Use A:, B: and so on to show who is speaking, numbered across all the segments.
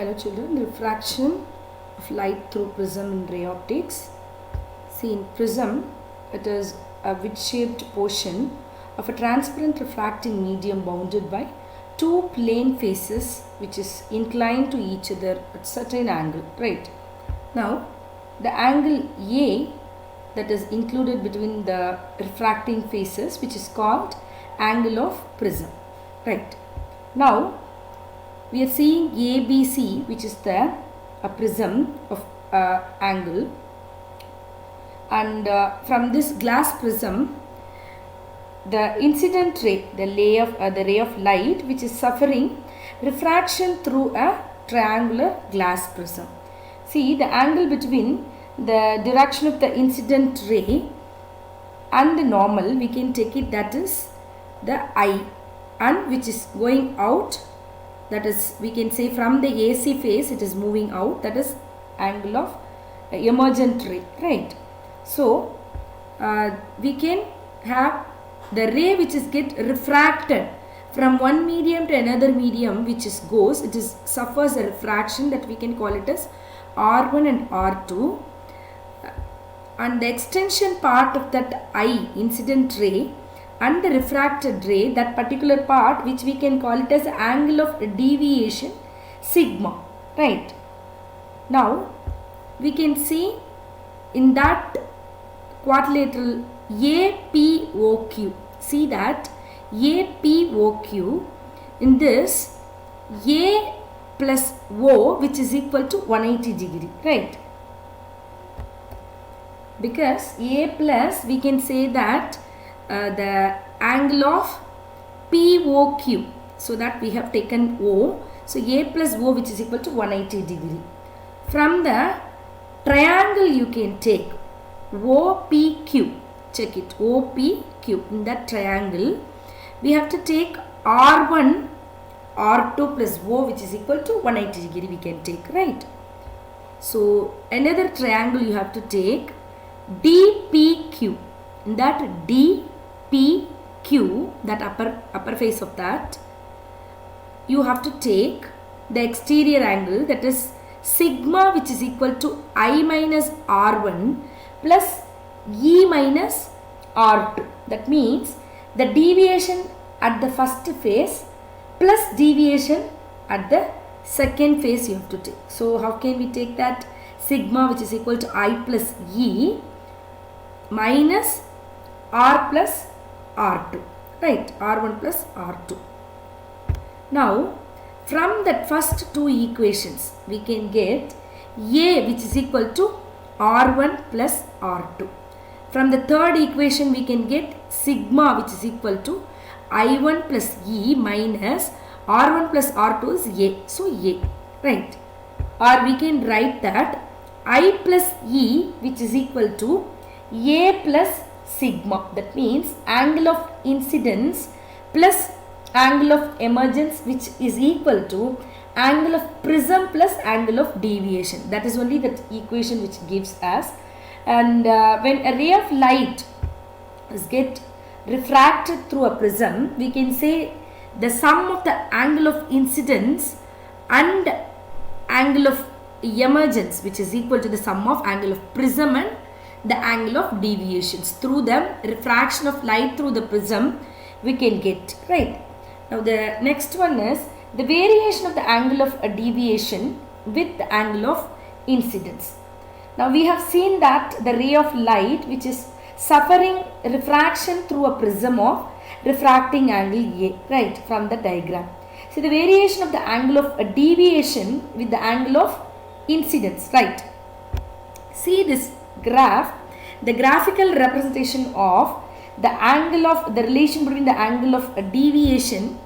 A: Hello children, the refraction of light through prism in ray optics. See, in prism, it is a wedge-shaped portion of a transparent refracting medium bounded by two plane faces which is inclined to each other at certain angle, right? Now, the angle A that is included between the refracting faces, which is called angle of prism, right? Now, we are seeing ABC, which is the prism of angle, and from this glass prism, the incident ray, the ray of light, which is suffering refraction through a triangular glass prism. See, the angle between the direction of the incident ray and the normal, we can take it that is the I, and which is going out, that is, we can say from the AC phase it is moving out, that is angle of emergent ray, right? So we can have the ray which is get refracted from one medium to another medium, which is goes, it is suffers a refraction that we can call it as R1 and R2, and the extension part of that I, incident ray, and the refracted ray, that particular part which we can call it as angle of deviation sigma, right? Now we can see in that quadrilateral APOQ, see that APOQ, in this A plus O, which is equal to 180 degree, right? Because A plus, we can say that the angle of POQ, so that we have taken O, so A plus O, which is equal to 180 degree. From the triangle you can take OPQ, check it, OPQ, in that triangle we have to take R1 R2 plus O, which is equal to 180 degree we can take, right? So another triangle you have to take DPQ, in that DPQ, that upper face of that, you have to take the exterior angle, that is sigma, which is equal to I minus R1 plus E minus R2. That means the deviation at the first phase plus deviation at the second phase you have to take. So how can we take that? Sigma, which is equal to I plus E minus R plus R2, right? R1 plus R2. Now from that first two equations we can get A, which is equal to R1 plus R2. From the third equation we can get sigma, which is equal to I1 plus E minus R1 plus R2 is A. So A, right? Or we can write that I plus E, which is equal to A plus sigma. That means angle of incidence plus angle of emergence, which is equal to angle of prism plus angle of deviation. That is only that equation which gives us. And when a ray of light is get refracted through a prism, we can say the sum of the angle of incidence and angle of emergence, which is equal to the sum of angle of prism and the angle of deviations. Through the refraction of light through the prism we can get, right? Now the next one is the variation of the angle of a deviation with the angle of incidence. Now we have seen that the ray of light which is suffering refraction through a prism of refracting angle A, right, from the diagram. So the variation of the angle of a deviation with the angle of incidence, right? See this graph, the graphical representation of the angle of the relation between the angle of a deviation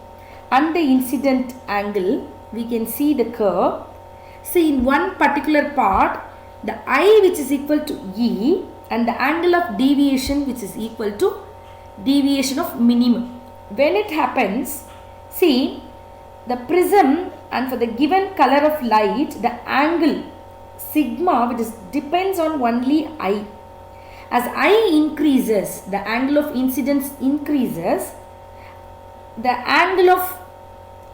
A: and the incident angle. We can see the curve. See, in one particular part the I, which is equal to E, and the angle of deviation which is equal to deviation of minimum. When it happens, see the prism, and for the given color of light the angle sigma, which is depends on only I. As I increases, the angle of incidence increases, the angle of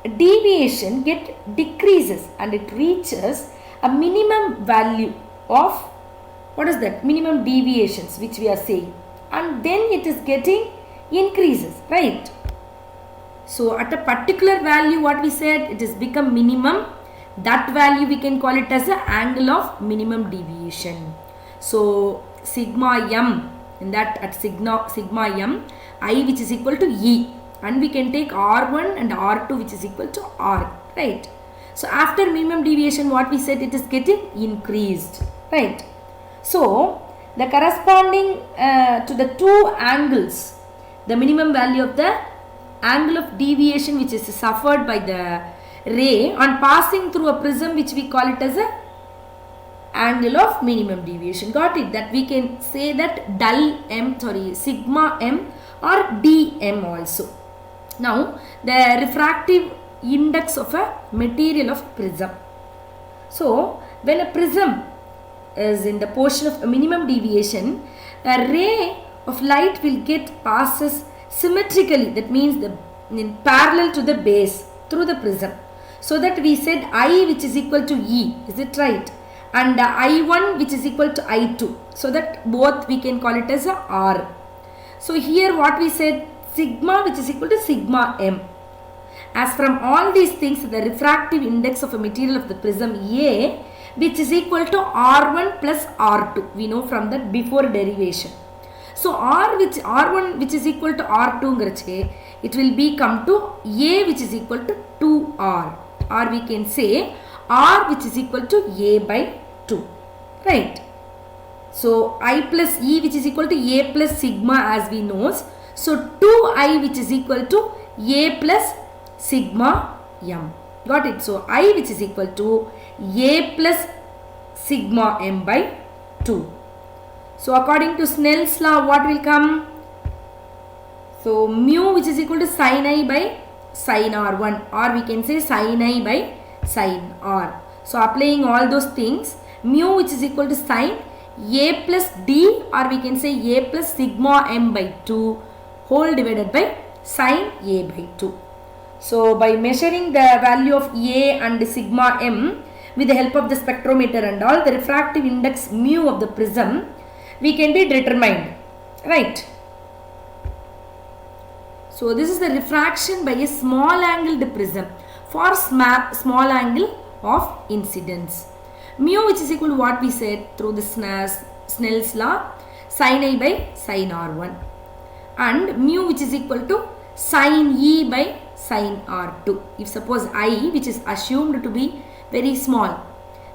A: deviation get decreases and it reaches a minimum value of, what is that, minimum deviations which we are saying, and then it is getting increases, right? So at a particular value, what we said, it has become minimum. That value we can call it as an angle of minimum deviation. So sigma m, in that at sigma m, I which is equal to E, and we can take R1 and R2 which is equal to R, right? So after minimum deviation, what we said, it is getting increased, right? So the corresponding to the two angles, the minimum value of the angle of deviation which is suffered by the ray on passing through a prism, which we call it as a angle of minimum deviation. Got it? That we can say that sigma m or dm also. Now the refractive index of a material of prism. So when a prism is in the portion of a minimum deviation, a ray of light will get passes symmetrically, that means in parallel to the base through the prism. So that we said I which is equal to E, is it right? And I1 which is equal to I2. So that both we can call it as a R. So here what we said, sigma which is equal to sigma m. As from all these things, the refractive index of a material of the prism A which is equal to R1 plus R2. We know from that before derivation. So R1 which is equal to R2, it will be come to A which is equal to 2R, or we can say R which is equal to A by 2, right? So I plus E which is equal to A plus sigma as we know. So 2I which is equal to A plus sigma m. Got it? So I which is equal to A plus sigma m by 2. So according to Snell's law, what will come? So mu which is equal to sin I by sin R1, or we can say sin I by sin R. So applying all those things, mu which is equal to sin A plus D, or we can say A plus sigma m by 2 whole divided by sin A by 2. So by measuring the value of A and sigma m with the help of the spectrometer and all, the refractive index mu of the prism we can be determined, right? So this is the refraction by a small angled prism for small angle of incidence. Mu which is equal to what we said through the Snell's law, sin I by sin R1, and mu which is equal to sin E by sin R2. If suppose I, which is assumed to be very small,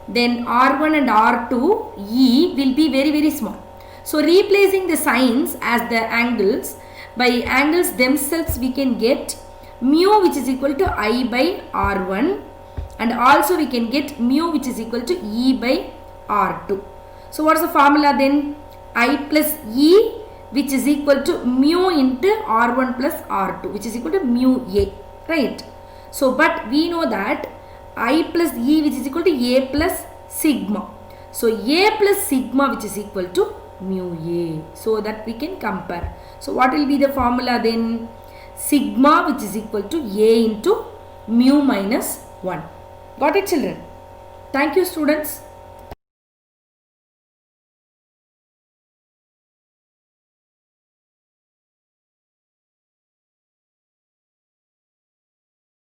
A: then R1 and R2 E will be very, very small. So replacing the signs as the angles, by angles themselves we can get mu which is equal to I by R1, and also we can get mu which is equal to E by R2. So what is the formula then? I plus E which is equal to mu into R1 plus R2, which is equal to mu A, right? So but we know that I plus E which is equal to A plus sigma. So A plus sigma which is equal to mu A, so that we can compare. So what will be the formula then? Sigma which is equal to A into mu minus 1. Got it, children? Thank you, students.